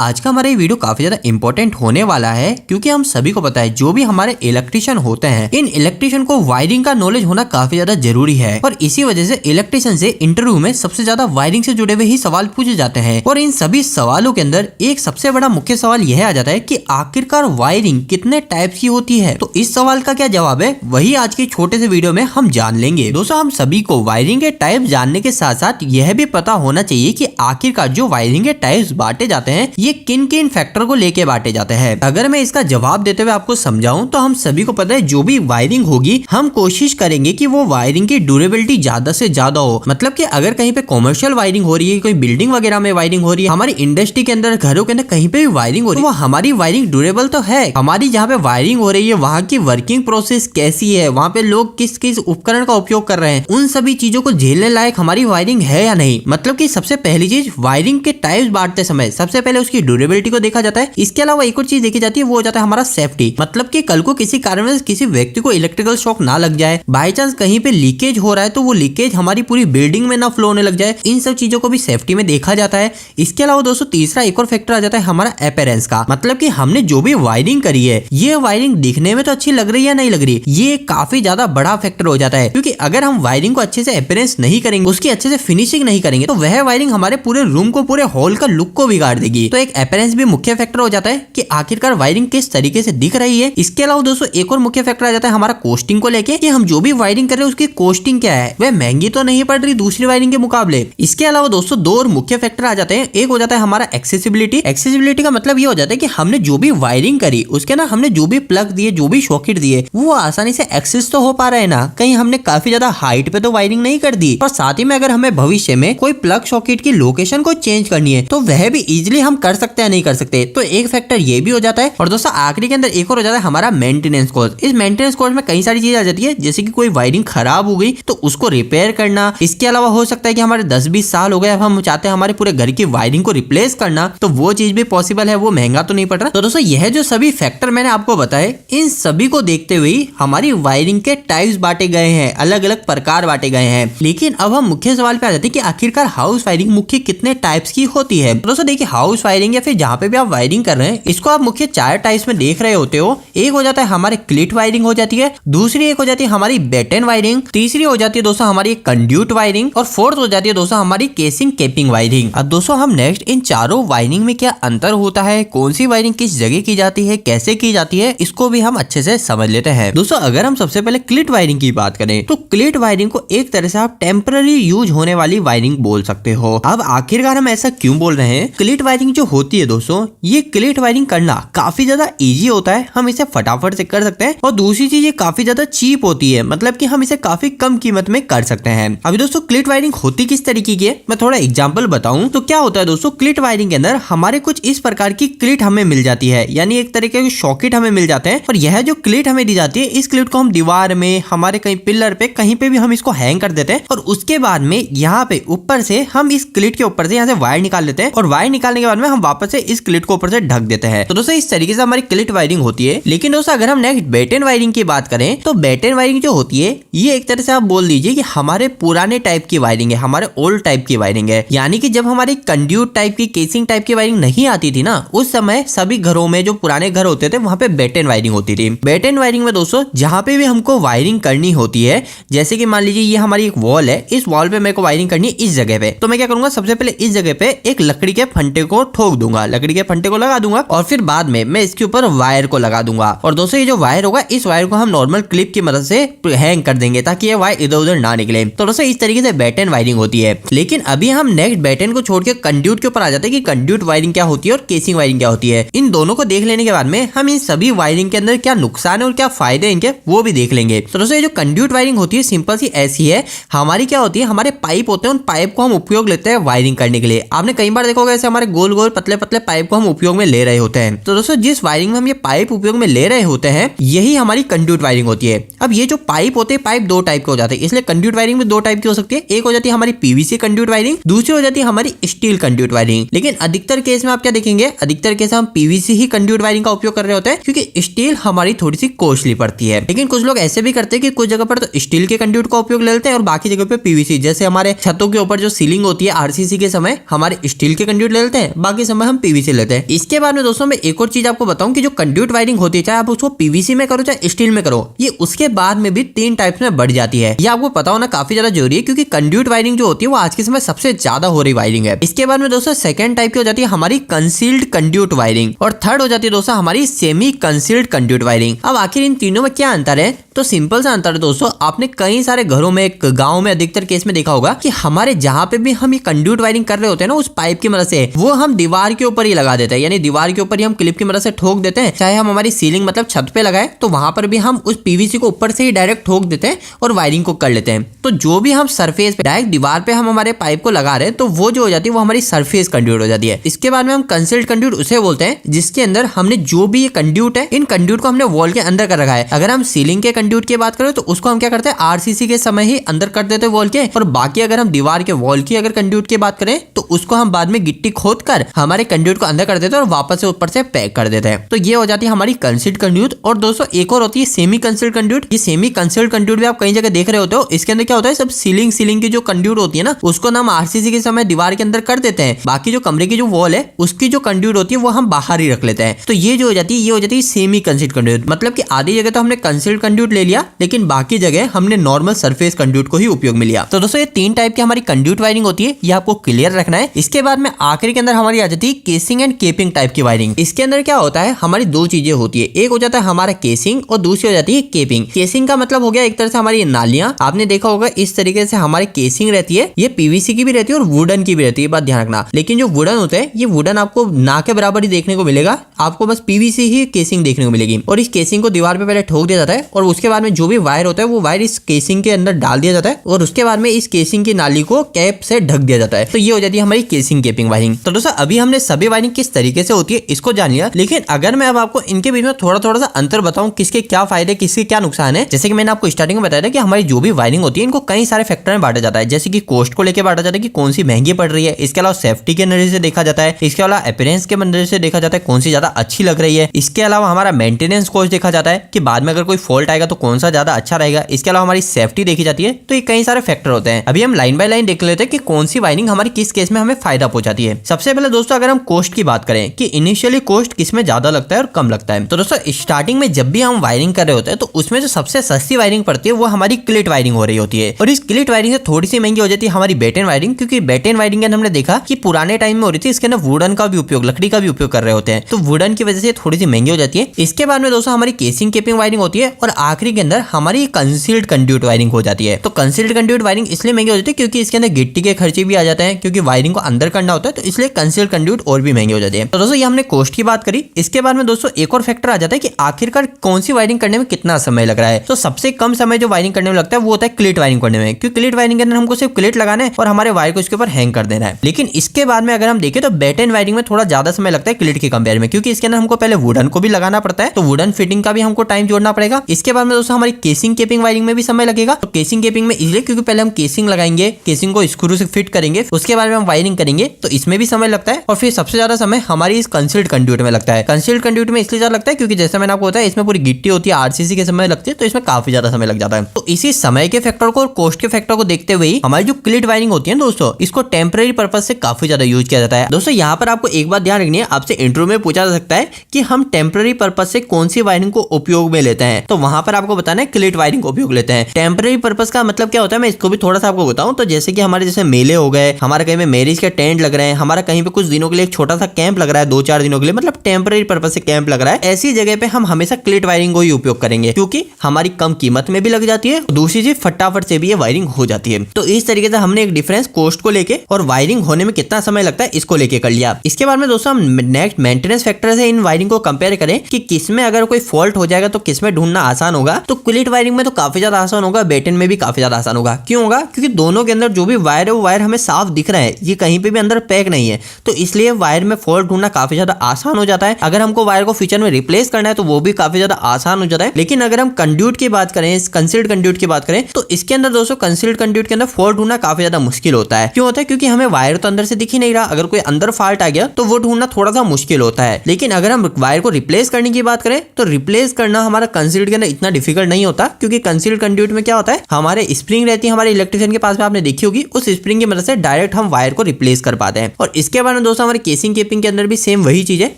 आज का हमारा ये वीडियो काफी ज्यादा इंपॉर्टेंट होने वाला है क्योंकि हम सभी को पता है जो भी हमारे इलेक्ट्रिशियन होते हैं इन इलेक्ट्रिशियन को वायरिंग का नॉलेज होना काफी ज्यादा जरूरी है और इसी वजह से इलेक्ट्रिशियन से इंटरव्यू में सबसे ज्यादा वायरिंग से जुड़े हुए ही सवाल पूछे जाते हैं। और इन सभी सवालों के अंदर एक सबसे बड़ा मुख्य सवाल यह आ जाता है कि आखिरकार वायरिंग कितने टाइप की होती है। तो इस सवाल का क्या जवाब है वही आज के छोटे से वीडियो में हम जान लेंगे। दोस्तों हम सभी को वायरिंग के टाइप जानने के साथ साथ यह भी पता होना चाहिए कि आखिरकार जो वायरिंग के टाइप्स बांटे जाते हैं ये किन किन फैक्टर को लेके बांटे जाते हैं। अगर मैं इसका जवाब देते हुए आपको समझाऊं तो हम सभी को पता है जो भी वायरिंग होगी हम कोशिश करेंगे कि वो वायरिंग की ड्यूरेबिलिटी ज्यादा से ज्यादा हो। मतलब कि अगर कहीं पे कॉमर्शियल वायरिंग हो रही है, कोई बिल्डिंग वगैरह में वायरिंग हो रही है, हमारी इंडस्ट्री के अंदर, घरों के अंदर कहीं पे भी वायरिंग हो रही है, वो हमारी वायरिंग ड्यूरेबल तो है। हमारी जहाँ पे वायरिंग हो रही है वहाँ की वर्किंग प्रोसेस कैसी है, वहाँ पे लोग किस किस उपकरण का उपयोग कर रहे हैं, उन सभी चीजों को झेलने लायक हमारी वायरिंग है या नहीं। मतलब कि सबसे पहली चीज वायरिंग के टाइप्स बांटते समय सबसे पहले उसकी ड्यूरेबिलिटी को देखा जाता है। इसके अलावा एक और चीज देखी जाती है वो हो जाता है हमारा सेफ्टी। मतलब कि कल को किसी कारण से किसी व्यक्ति को इलेक्ट्रिकल शॉक ना लग जाए, बाई चांस कहीं पे लीकेज हो रहा है तो वो लीकेज हमारी पूरी बिल्डिंग में ना फ्लो होने लग जाए, इन सब चीजों को भी सेफ्टी में देखा जाता है। इसके अलावा दोस्तों तीसरा एक और फैक्टर आ जाता है हमारा अपीयरेंस का। मतलब कि हमने जो भी वायरिंग करी है ये वायरिंग दिखने में तो अच्छी लग रही है नहीं लग रही, ये काफी ज्यादा बड़ा फैक्टर हो जाता है। क्योंकि अगर हम वायरिंग को अच्छे से अपीयरेंस नहीं करेंगे, उसकी अच्छे से फिनिशिंग नहीं करेंगे तो वह वायरिंग हमारे पूरे रूम को, पूरे हॉल का लुक को बिगाड़ देगी। तो एक अपीयरेंस भी मुख्य फैक्टर हो जाता है कि आखिरकार वायरिंग किस तरीके से दिख रही है। इसके अलावा दोस्तों एक और मुख्य फैक्टर आ जाता है हमारा कॉस्टिंग को लेके कि हम जो भी वायरिंग कर रहे हैं उसकी कॉस्टिंग क्या है, वह महंगी तो नहीं पड़ रही दूसरी वायरिंग के मुकाबले। इसके अलावा दोस्तों दो और मुख्य फैक्टर आ जाते हैं। एक हो जाता है हमारा एक्सेसिबिलिटी। एक्सेसिबिलिटी का मतलब ये हो जाता है कि हमने जो भी वायरिंग करी उसके ना हमने जो भी प्लग दिए, जो भी सॉकेट दिए वो आसानी से एक्सेस तो हो पा रहे हैं ना, कहीं हमने काफी ज्यादा हाइट पे तो वायरिंग नहीं कर दी। और साथ ही में अगर हमें भविष्य में कोई प्लग सॉकेट की लोकेशन को चेंज करनी है तो वह भी इजिली हम कर सकते हैं नहीं कर सकते। तो एक फैक्टर ये भी हो जाता है। और दोस्तों आखिरी के अंदर एक और हो जाता है हमारा मेंटेनेंस कॉस्ट। इस मेंटेनेंस कॉस्ट में कई सारी चीजें आ जाती है, जैसे कि कोई वायरिंग खराब हो गई तो उसको रिपेयर करना। इसके अलावा हो सकता है कि हमारे 10-20 साल हो गए, अब हम चाहते हैं हमारे पूरे घर की वायरिंग को रिप्लेस करना, तो वो चीज भी पॉसिबल है, वो महंगा तो नहीं पड़ रहा। तो दोस्तों यह जो सभी फैक्टर मैंने आपको बताए इन सभी को देखते हुए हमारी वायरिंग के टाइप्स बांटे गए हैं, अलग अलग प्रकार बांटे गए हैं। लेकिन अब हम मुख्य सवाल पे आ जाते हैं कि आखिरकार हाउस वायरिंग मुख्य कितने टाइप्स की होती है। तो दोस्तों देखिए हाउस वायरिंग या फिर जहाँ पे भी आप वायरिंग कर रहे हैं इसको आप मुख्य 4 टाइप्स में देख रहे होते हो। एक हो जाता है हमारे क्लिट वायरिंग हो जाती है, दूसरी एक हो जाती है हमारी बेटन वायरिंग, तीसरी हो जाती है दोस्तों हमारी कंड्यूट वायरिंग और फोर्थ हो जाती है दोस्तों हमारी केसिंग कैपिंग वायरिंग। अब दोस्तों हम नेक्स्ट इन चारों वायरिंग में क्या अंतर होता है, कौन सी वायरिंग किस जगह की जाती है, कैसे की जाती है, इसको भी हम अच्छे से समझ लेते हैं। दोस्तों अगर हम सबसे पहले क्लिट वायरिंग की बात करें तो क्लिट वायरिंग को एक तरह से आप टेम्पररी यूज होने वाली वायरिंग बोल सकते हो। अब आखिरकार हम ऐसा क्यों बोल रहे हैं? क्लिट वायरिंग जो होती है दोस्तों, ये क्लिट वायरिंग करना काफी ज्यादा इजी होता है, हम इसे फटाफट से कर सकते हैं। और दूसरी चीज ये काफी ज्यादा चीप होती है, मतलब कि हम इसे काफी कम कीमत में कर सकते हैं। अभी दोस्तों क्लिट वायरिंग होती किस तरीके की है मैं थोड़ा एग्जांपल बताऊं तो क्या होता है दोस्तों, क्लिट वायरिंग के अंदर हमारे कुछ इस प्रकार की क्लिट हमें मिल जाती है, यानी एक तरीके के सॉकेट हमें मिल जाते हैं। और यह जो क्लिट हमें दी जाती है इस क्लिट को हम दीवार में, हमारे कहीं पिलर पे, कहीं पे भी हम इसको हैंग कर देते हैं। और उसके बाद में यहाँ पे ऊपर से हम इस क्लिट के ऊपर से यहाँ से वायर निकाल लेते हैं और वायर निकालने के बाद में हम वापस से इस क्लिट को ऊपर से ढक देते हैं। तो दोस्तों इस तरीके से हमारी क्लिट वायरिंग होती है। लेकिन दोस्तों अगर हम नेक्स्ट बेटन वायरिंग की बात करें तो बेटन वायरिंग जो होती है ये एक तरह से आप बोल दीजिए कि हमारे पुराने टाइप की वायरिंग है, हमारे ओल्ड टाइप की वायरिंग है। यानी कि जब हमारी कंड्यूट टाइप की, केसिंग टाइप की वायरिंग नहीं आती थी ना, उस समय सभी घरों में जो पुराने घर होते थे वहां पे बेटन वायरिंग होती थी। बेटन वायरिंग में दोस्तों जहां पे भी हमको वायरिंग करनी होती है, जैसे कि मान लीजिए ये हमारी एक वॉल है, इस वॉल पे मेरे को वायरिंग करनी है इस जगह पे, तो मैं क्या करूंगा सबसे पहले इस जगह पे एक लकड़ी के फंटे को ठोक दूंगा, लकड़ी के फंटे को लगा दूंगा और फिर बाद में मैं इसके ऊपर वायर को लगा दूंगा। और दोस्तों ये जो वायर होगा इस वायर को हम नॉर्मल क्लिप की मदद से हैंग कर देंगे ताकि ये वायर इधर उधर ना निकले। तो दोस्तों इस तरीके से बेटन वायरिंग होती है। लेकिन अभी हम नेक्स्ट बेटन को छोड़ के कंड्यूट के ऊपर आ जाते हैं कि कंड्यूट वायरिंग क्या होती है और केसिंग वायरिंग क्या होती है। इन दोनों को देख लेने के बाद में हम इन सभी वायरिंग के अंदर क्या नुकसान है और क्या फायदे हैं इनके वो भी देख लेंगे। तो दोस्तों ये जो कंड्यूट वायरिंग होती है सिंपल सी ऐसी है, हमारी क्या होती है, हमारे पाइप होते हैं, उन पाइप को हम उपयोग लेते हैं वायरिंग करने के लिए। आपने कई बार देखोगे ऐसे हमारे गोल गोल पतले पतले पाइप को हम उपयोग में ले रहे होते हैं। तो दोस्तों जिस वायरिंग में हम ये पाइप उपयोग में ले रहे होते हैं यही हमारी कंड्यूट वायरिंग होती है। अब ये जो पाइप होते हैं, पाइप 2 टाइप के हो जाते हैं, इसलिए कंड्यूट वायरिंग में 2 टाइप की हो सकती है। एक हो जाती है हमारी पीवीसी कंड्यूट वायरिंग, दूसरी हो जाती है हमारी स्टील कंड्यूट वायरिंग। लेकिन अधिकतर केस में आप क्या देखेंगे, अधिकतर केस हम पीवीसी ही कंड्यूट वायरिंग का उपयोग कर रहे होते हैं क्योंकि स्टील हमारी थोड़ी सी कॉस्टली पड़ती है। लेकिन कुछ लोग ऐसे भी करते हैं कि कुछ जगह पर तो स्टील के कंड्यूट का उपयोग ले लेते हैं और बाकी जगह पे पीवीसी, जैसे हमारे छतों के ऊपर जो सीलिंग होती है आरसीसी के समय हमारे स्टील के कंड्यूट ले लेते हैं, बाकी समय हम पीवीसी लेते हैं। इसके बाद में दोस्तों मैं एक और चीज आपको बताऊं कि जो कंड्यूट वायरिंग होती है, चाहे आप उसको पीवीसी में करो चाहे स्टील में करो, ये उसके बाद में भी 3 टाइप्स में बढ़ जाती है। ये आपको पता होना काफी ज्यादा जरूरी है, क्योंकि कंड्यूट वायरिंग जो होती है वो आज के समय सबसे ज्यादा हो रही वायरिंग है। इसके बाद में दोस्तों सेकंड टाइप की हो जाती है हमारी कंसील्ड कंड्यूट वायरिंग, और थर्ड हो जाती है दोस्तों हमारी सेमी कंसील्ड कंड्यूट वायरिंग। अब आखिर इन तीनों में क्या अंतर है? तो सिंपल सा अंतर है दोस्तों, आपने कई सारे घरों में, गाँव में अधिकतर केस में देखा होगा कि हमारे जहाँ पे भी हम ये कंड्यूट वायरिंग कर रहे होते हैं ना, उस पाइप की मदद से वो हम दीवार के ऊपर ही लगा देते हैं, यानी दीवार के ऊपर ही हम क्लिप की मदद से ठोक देते हैं। चाहे हम हमारी सीलिंग मतलब छत पे लगाए तो वहां पर भी हम उस पीवीसी को ऊपर से ही डायरेक्ट ठोक देते हैं और वायरिंग को कर लेते हैं। तो जो भी हम सरफेस पे डायरेक्ट दीवार पे हम हमारे पाइप को लगा रहे हैं, तो वो जो हो जाती है वो हमारी सरफेस कंड्यूट हो जाती है। इसके बाद में हम कंसील्ड कंड्यूट उसे बोलते हैं जिसके अंदर हमने जो भी ये कंड्यूट है, इन कंड्यूट को हमने वॉल के अंदर कर रखा है। अगर हम सीलिंग के कंड्यूट की बात करें तो उसको हम क्या करते हैं, आरसीसी के समय ही अंदर कर देते हैं वॉल के, और बाकी अगर हम दीवार के वॉल की अगर कंड्यूट की बात करें तो उसको हम बाद में गिट्टी खोद कर हमारे कंड्यूट को अंदर कर देते हैं और वापस से ऊपर से पैक कर देते हैं। तो ये हो जाती है हमारी कंसील्ड कंड्यूट। और दोस्तों एक और होती है सेमी कंसील्ड कंड्यूट। ये सेमी कंसील्ड कंड्यूट भी आप कई जगह देख रहे होते हो। इसके अंदर क्या होता है, सब सीलिंग की जो कंड्यूट होती है ना, उसको हम आरसीसी के समय दीवार के अंदर कर देते हैं, बाकी जो कमरे की जो वॉल है उसकी जो कंड्यूट होती है वो हम बाहर ही रख लेते हैं। तो ये जो हो जाती है, ये हो जाती है सेमी कंसील्ड कंड्यूट। मतलब कि आधी जगह तो हमने कंसील्ड कंड्यूट ले लिया, लेकिन बाकी जगह हमने नॉर्मल सरफेस कंड्यूट को ही उपयोग में लिया। तो दोस्तों ये 3 टाइप की हमारी कंड्यूट वायरिंग होती है, ये आपको क्लियर रखना है। इसके बाद में आखिरी के अंदर हमारी आ जाती है केसिंग एंड केपिंग टाइप की वायरिंग। इसके अंदर क्या होता है, हमारी 2 चीजें होती है, एक हो जाता है हमारा केसिंग और दूसरी हो जाती है केपिंग। केसिंग का मतलब हो गया एक तरह से हमारी नालियां, आपने देखा होगा इस तरीके से हमारी केसिंग रहती है, ये पीवीसी की भी रहती है और वुडन की भी रहती है, बात ध्यान रखना। लेकिन जो वुडन होता है, ये वुडन आपको ना के बराबर ही देखने को मिलेगा, आपको बस पीवीसी ही केसिंग देखने को मिलेगी। और इस केसिंग को दीवार पे पहले ठोक दिया जाता है और उसके बाद में जो भी वायर होता है वो वायर इस केसिंग के अंदर डाल दिया जाता है और उसके बाद में इस केसिंग की नाली को कैप से ढक दिया जाता है। तो ये हो जाती है हमारी केसिंग केपिंग वायरिंग। तो दोस्तों अभी हमने सभी वायरिंग किस तरीके से होती है इसको जान लिया, लेकिन अगर मैं अब आपको इनके बीच में थोड़ा सा अंतर बताऊं, किसके क्या फायदे किसके क्या नुकसान है। जैसे कि मैंने आपको स्टार्टिंग में बताया था कि हमारी जो भी वायरिंग होती है इनको कई सारे फैक्टर में बांटा जाता है, जैसे कि कॉस्ट को लेकर बांटा जाता है कि कौन सी महंगी पड़ रही है, इसके अलावा सेफ्टी के नजर से देखा जाता है, इसके अलावा अपीयरेंस के नजर से देखा जाता है कौन सी ज्यादा अच्छी लग रही है, इसके अलावा हमारा मेंटेनेंस कॉस्ट देखा जाता है कि बाद में अगर कोई फॉल्ट आएगा तो कौन सा ज्यादा अच्छा रहेगा, इसके अलावा हमारी सेफ्टी देखी जाती है। तो ये कई सारे फैक्टर होते हैं। अभी हम लाइन बाय लाइन देख लेते हैं कि कौन सी वायरिंग हमारी किस केस में हमें फायदा पहुंचाती है। सबसे पहले दोस्तों अगर हम कॉस्ट की बात करें कि इनिशियली कॉस्ट किसमें ज्यादा लगता है और कम लगता है, तो दोस्तों स्टार्टिंग में जब भी हम वायरिंग कर रहे होते हैं तो उसमें जो सबसे सस्ती वायरिंग पड़ती है वो हमारी क्लिट वायरिंग हो रही होती है, और इस क्लिट वायरिंग से थोड़ी सी महंगी हो जाती है हमारी बेटेन वायरिंग, क्योंकि बेटेन वायरिंग हमने देखा कि पुराने टाइम में हो रही थी, इसके अंदर वुडन का भी उपयोग, लकड़ी का भी उपयोग कर रहे होते हैं, तो वुडन की वजह से थोड़ी सी महंगी हो जाती है। इसके बाद में दोस्तों हमारी केसिंग केपिंग वायरिंग होती है और आखिरी के अंदर हमारी कंसील्ड कंड्यूट वायरिंग हो जाती है। तो कंसील्ड कंड्यूट वायरिंग इसलिए महंगी हो जाती है क्योंकि इसके अंदर गिट्टी के खर्चे भी आ जाते हैं, क्योंकि वायरिंग को अंदर करना होता है, तो इसलिए कंसील्ड कंड्यूट और भी महंगी हो जाती है। तो दोस्तों ये हमने कॉस्ट की बात करी। इसके बाद में दोस्तों एक और फैक्टर आ जाता है कि आखिरकार कौन सी वायरिंग करने में कितना समय लग रहा है। तो सबसे कम समय जो वायरिंग करने में लगता है वो होता है क्लिट वायरिंग करने में, क्योंकि क्लिट वायरिंग के अंदर हमको सिर्फ क्लिट लगाना है और हमारे वायर को इसके ऊपर हैंग कर देना है। लेकिन इसके बाद में अगर हम देखें तो बेटेन वायरिंग में थोड़ा ज्यादा समय लगता है क्लिट के कंपेयर में, क्योंकि इसके अंदर हमको पहले वुडन को भी लगाना पड़ता है, तो वुडन फिटिंग का भी हमको टाइम जोड़ना पड़ेगा। इसके बाद में दोस्तों हमारी केसिंग केपिंग वायरिंग में भी समय लगेगा। तो केसिंग केपिंग में इसलिए क्योंकि पहले हम केसिंग लगाएंगे, केसिंग को स्क्रू से फिट करेंगे, उसके बाद में हम वायरिंग करेंगे, तो इसमें भी समय लगता है। और फिर सबसे ज्यादा समय हमारी इस कंसील्ड कंड्यूट में लगता है। कंसील्ड कंड्यूट में इसलिए ज्यादा लगता है क्योंकि जैसा मैंने आपको बताया इसमें पूरी गिट्टी होती है, आरसीसी के समय लगती है, तो इसमें काफी ज्यादा समय लग जाता है। तो इसी समय के फैक्टर को और कॉस्ट के फैक्टर को देखते हुए हमारी जो क्लिट वायरिंग होती है दोस्तों, इसको टेम्पररी पर्पज से काफी ज्यादा यूज किया जाता है। दोस्तों यहाँ पर आपको एक बात ध्यान रखनी है, आपसे इंटरव्यू में पूछा जा सकता है कि हम टेम्पररी पर्पज से कौन सी वायरिंग को उपयोग में लेते हैं, तो वहां पर आपको बताना है क्लिट वायरिंग को उपयोग लेते हैं। टेम्पररी पर्पज का मतलब क्या होता है, मैं इसको भी थोड़ा सा आपको बताऊं। तो जैसे कि हमारे जैसे मेले हो गए, हमारा कहीं पे मैरिज के टेंट लग रहे हैं, हमारा कहीं पे कुछ दिनों के लिए एक छोटा सा कैंप लग रहा है, 2-4 दिनों के लिए, मतलब टेम्पररी पर्पज से कैंप लग रहा है, ऐसी जगह पे हम हमेशा क्लिट वायरिंग को ही उपयोग करेंगे, क्योंकि हमारी कम कीमत में भी लग जाती है, दूसरी चीज फटाफट से भी ये वायरिंग हो जाती है। तो इस तरीके से हमने एक डिफरेंस कॉस्ट को लेके और वायरिंग होने में कितना समय लगता है इसको लेके कर लिया। इसके बाद में दोस्तों हम नेक्स्ट मेंटेनेंस फैक्टर से इन वायरिंग को कंपेयर करें कि किसमें अगर कोई फॉल्ट हो जाएगा तो किसमें ढूंढना आसान होगा। तो क्लिट वायरिंग में तो काफी ज्यादा आसान होगा, बेटेन में भी काफी ज्यादा आसान होगा। क्यों होगा? क्योंकि दोनों के अंदर जो भी वायर है वो वायर हमें साफ दिख रहा है, ये कहीं पे भी अंदर पैक नहीं है, तो इसलिए वायर में फॉल्ट ढूंढना काफी ज्यादा आसान हो जाता है। अगर हमको वायर को फ्यूचर में रिप्लेस करना है तो वो भी काफी ज्यादा आसान हो जाता है। लेकिन अगर हम कंड्यूट की बात करें, कंसील्ड कंड्यूट की बात करें, तो इसके अंदर दोस्तों कंसील्ड कंड्यूट के अंदर फॉल्ट ढूंढना काफी ज्यादा मुश्किल होता है। क्यों होता है? क्योंकि हमें वायर तो अंदर से दिख ही नहीं रहा, अगर कोई अंदर फॉल्ट आ गया तो वो ढूंढना थोड़ा सा मुश्किल होता है। लेकिन अगर हम वायर को रिप्लेस करने की बात करें तो रिप्लेस करना हमारा कंसील्ड के अंदर इतना डिफिकल्ट नहीं होता, क्योंकि कंसील्ड कंड्यूट में क्या होता है, हमारे स्प्रिंग रहती है हमारे इलेक्ट्रिशियन के पास में, आपने देखी होगी, उस स्प्रिंग की मदद से डायरेक्ट हम वायर को रिप्लेस कर पाते हैं। और इसके बाद में दोस्तों हमारे केसिंग केपिंग के अंदर भी सेम वही चीज है।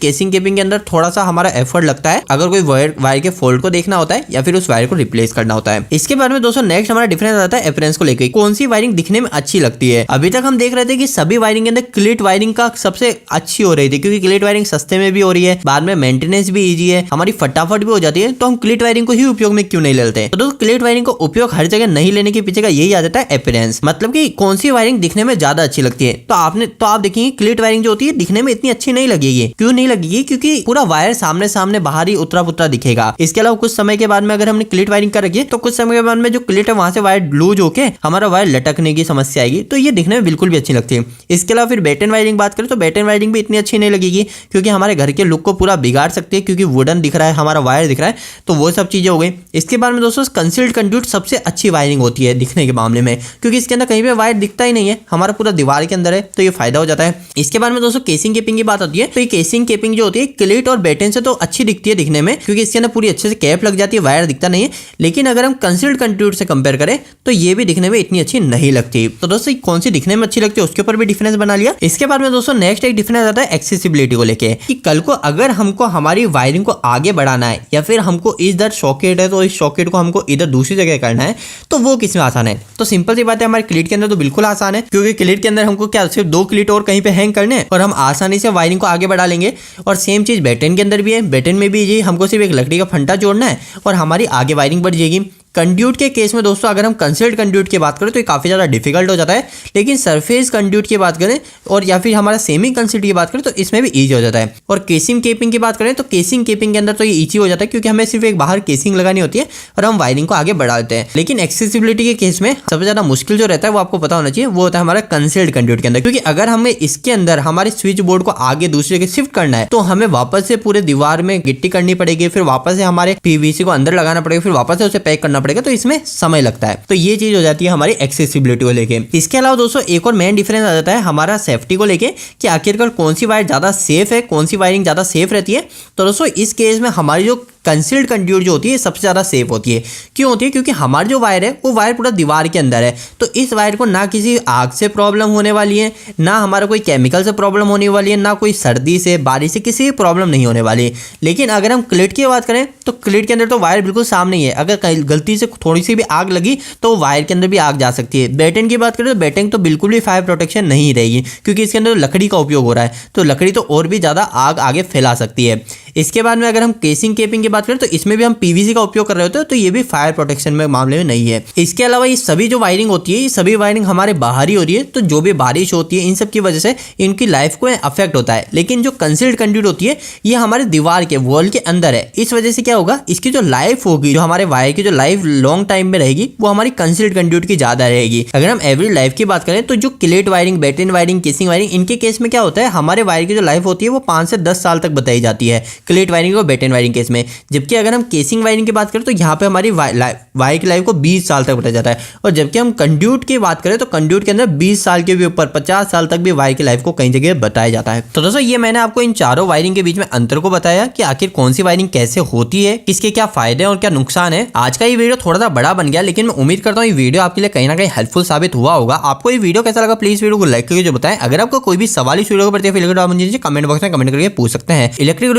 केसिंग केपिंग के अंदर थोड़ा सा हमारा एफर्ट लगता है अगर कोई वायर के फॉल्ट को देखना होता है या फिर उस वायर को रिप्लेस करना होता है। इसके बाद में दोस्तों नेक्स्ट हमारा डिफरेंस आता है अपीयरेंस को लेकर, कौन सी वायरिंग दिखने में अच्छी लगती है। अभी तक हम देख रहे थे कि सभी वायरिंग के अंदर क्लिट वायरिंग का सबसे अच्छी हो रही थी, क्योंकि क्लिट वायरिंग सस्ते में भी हो रही है, बाद में मेंटेनेंस भी इजी है, हमारी फटाफट भी हो जाती है, तो हम क्लिट वायरिंग को ही उपयोग में क्यों नहीं लेते। तो दोस्तों क्लिट वायरिंग को उपयोग हर जगह नहीं लेने के पीछे का यही आ जाता है अपीयरेंस, मतलब कि कौन सी वायरिंग दिखने में ज्यादा अच्छी लगती है। तो आप देखेंगे क्लिट वायरिंग जो होती है दिखने में इतनी अच्छी नहीं लगेगी। क्यों नहीं लगेगी? क्योंकि पूरा वायर सामने सामने बाहर ही उतरा पुतरा दिखेगा। इसके अलावा कुछ समय के बाद में अगर हमने क्लिट वायरिंग कर रखी है तो कुछ समय के बाद में जो क्लिट है वहां से वायर लूज होके हमारा वायर लटकने की समस्या आएगी, तो ये दिखने में बिल्कुल भी अच्छी लगती है। इसके अलावा फिर बेटन वायरिंग बात करें तो बेटन वायरिंग भी इतनी अच्छी नहीं लगेगी, क्योंकि हमारे घर के लुक को पूरा बिगाड़ सकती है, क्योंकि वुडन दिख रहा है, हमारा वायर दिख रहा है, तो वो सब चीजें हो गई। इसके बाद में दोस्तों कंसील्ड कंड्यूट सबसे अच्छी वायरिंग होती है दिखने के मामले में, क्योंकि इसके अंदर कहीं पे वायर दिखता ही नहीं है, हमारा पूरा दीवार के अंदर है, तो ये फायदा हो जाता है। इसके बाद में दोस्तों केसिंग केपिंग की बात होती है, तो ये केसिंग केपिंग जो होती है क्लिट और बेटन से तो अच्छी दिखती है दिखने में, क्योंकि इसके अंदर पूरी अच्छे से कैप लग जाती है, वायर दिखता नहीं है। लेकिन अगर हम कंसील्ड कंड्यूट से कंपेयर करें तो ये भी दिखने में इतनी अच्छी नहीं लगती। तो दोस्तों कौन सी दिखने में अच्छी लगती है उसके ऊपर भी डिफरेंस बना लिया। इसके बाद में दोस्तों नेक्स्ट एक डिफरेंस आता है एक्सेसिबिलिटी को लेके, कि कल को अगर हमको हमारी वायरिंग को आगे बढ़ाना है या फिर हमको इधर सॉकेट है तो इस सॉकेट को हमको इधर दूसरी जगह करना है, तो वो किसमें आसान है। तो सिंपल सी बात है, हमारे क्लिट के अंदर तो बिल्कुल आसान है, क्योंकि क्लिट के अंदर हमको क्या सिर्फ 2 क्लिट और कहीं पे हैंग करने और हम आसानी से वायरिंग को आगे बढ़ा लेंगे। और सेम चीज बेटन के अंदर भी है, बेटन में भी ये हमको सिर्फ एक लकड़ी का फंटा जोड़ना है और हमारी आगे वायरिंग बढ़ जाएगी। कंड्यूट के केस में दोस्तों अगर हम कंसील्ड कंड्यूट की बात करें तो ये काफ़ी ज़्यादा डिफिकल्ट हो जाता है, लेकिन सरफेस कंड्यूट की बात करें और या फिर हमारा सेमी कंसील्ड की बात करें तो इसमें भी ईजी हो जाता है। और केसिंग केपिंग की बात करें तो केसिंग केपिंग के अंदर तो ये ईजी हो जाता है, क्योंकि हमें सिर्फ एक बाहर केसिंग लगानी होती है और हम वायरिंग को आगे बढ़ा देते हैं। लेकिन एक्सेसिबिलिटी के केस में सबसे ज़्यादा मुश्किल जो रहता है वो आपको पता होना चाहिए, वो होता है हमारा कंसील्ड कंड्यूट के अंदर, क्योंकि अगर हमें इसके अंदर हमारे स्विच बोर्ड को आगे दूसरी जगह शिफ्ट करना है तो हमें वापस से पूरे दीवार में गिट्टी करनी पड़ेगी, फिर वापस से हमारे पीवीसी को अंदर लगाना पड़ेगा, फिर वापस से उसे पैक करना पड़ेगा, तो इसमें समय लगता है। तो ये चीज हो जाती है हमारी एक्सेसिबिलिटी को लेके। इसके अलावा दोस्तों एक और मेन डिफरेंस आ जाता है हमारा सेफ्टी को लेके, कि आखिरकार कौन सी वायर ज्यादा सेफ है, कौन सी वायरिंग ज्यादा सेफ रहती है। तो दोस्तों इस केस में हमारी जो कंसील्ड कंड्यूट जो होती है सबसे ज्यादा सेफ होती है। क्यों होती है? क्योंकि हमारी जो वायर है वो वायर पूरा दीवार के अंदर है, तो इस वायर को ना किसी आग से प्रॉब्लम होने वाली है, ना हमारा कोई केमिकल से प्रॉब्लम होने वाली है, ना कोई सर्दी से बारिश से किसी प्रॉब्लम नहीं होने वाली है। लेकिन अगर हम क्लिट की बात करें तो क्लिट के अंदर तो वायर बिल्कुल सामने ही है, अगर गलती से थोड़ी सी भी आग लगी तो वायर के अंदर भी आग जा सकती है। बेटन की बात करें तो बेटन तो बिल्कुल भी फायर प्रोटेक्शन नहीं रहेगी, क्योंकि इसके अंदर लकड़ी का उपयोग हो रहा है, तो लकड़ी तो और भी ज्यादा आग आगे फैला सकती है। इसके बाद में अगर हम केसिंग केपिंग की बात करें तो इसमें भी हम पीवीसी का उपयोग कर रहे होते हैं, तो ये भी फायर प्रोटेक्शन में मामले में नहीं है। इसके अलावा ये सभी जो वायरिंग होती है, ये सभी वायरिंग हमारे बाहर ही हो रही है, तो जो भी बारिश होती है इन सब की वजह से इनकी लाइफ को अफेक्ट होता है। लेकिन जो कंसील्ड कंड्यूट होती है ये हमारे दीवार के वॉल के अंदर है, इस वजह से क्या होगा, इसकी जो लाइफ होगी, जो हमारे वायर की जो लाइफ लॉन्ग टाइम में रहेगी वो हमारी कंसील्ड कंड्यूट की ज्यादा रहेगी। अगर हम एवरेज लाइफ की बात करें तो जो cleat wiring, batten wiring, casing wiring, इनके केस में क्या होता है, हमारे वायर की जो लाइफ होती है वो 5 से 10 साल तक बताई जाती है क्लिट वायरिंग और बेटन वायरिंग केस में। जबकि अगर हम केसिंग वायरिंग की बात करें तो यहाँ पे हमारी वायर की लाइफ को 20 साल तक बताया जाता है। और जबकि हम कंड्यूट की बात करें तो कंड्यूट के अंदर 20 साल के भी ऊपर 50 साल तक भी वायर की लाइफ को कई जगह बताया जाता है। तो दोस्तों ये मैंने आपको इन चारों वायरिंग के बीच में अंतर को बताया कि आखिर कौन सी वायरिंग कैसे होती है, किसके क्या फायदे और क्या नुकसान है। आज का ये वीडियो थोड़ा सा बड़ा बन गया, लेकिन मैं उम्मीद करता हूँ ये वीडियो आपके लिए कहीं ना कहीं हेल्पफुल साबित हुआ होगा। आपको ये वीडियो कैसा लगा प्लीज वीडियो को लाइक करके जो बताएं। अगर आपको कोई भी सवाल इस वीडियो को प्रति मुझे कमेंट बॉक्स में कमेंट करके पूछ सकते हैं। इलेक्ट्रिक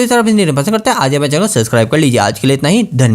पसंद करते हैं आज चैनल सब्सक्राइब कर लीजिए। आज के लिए इतना ही, धन्यवाद।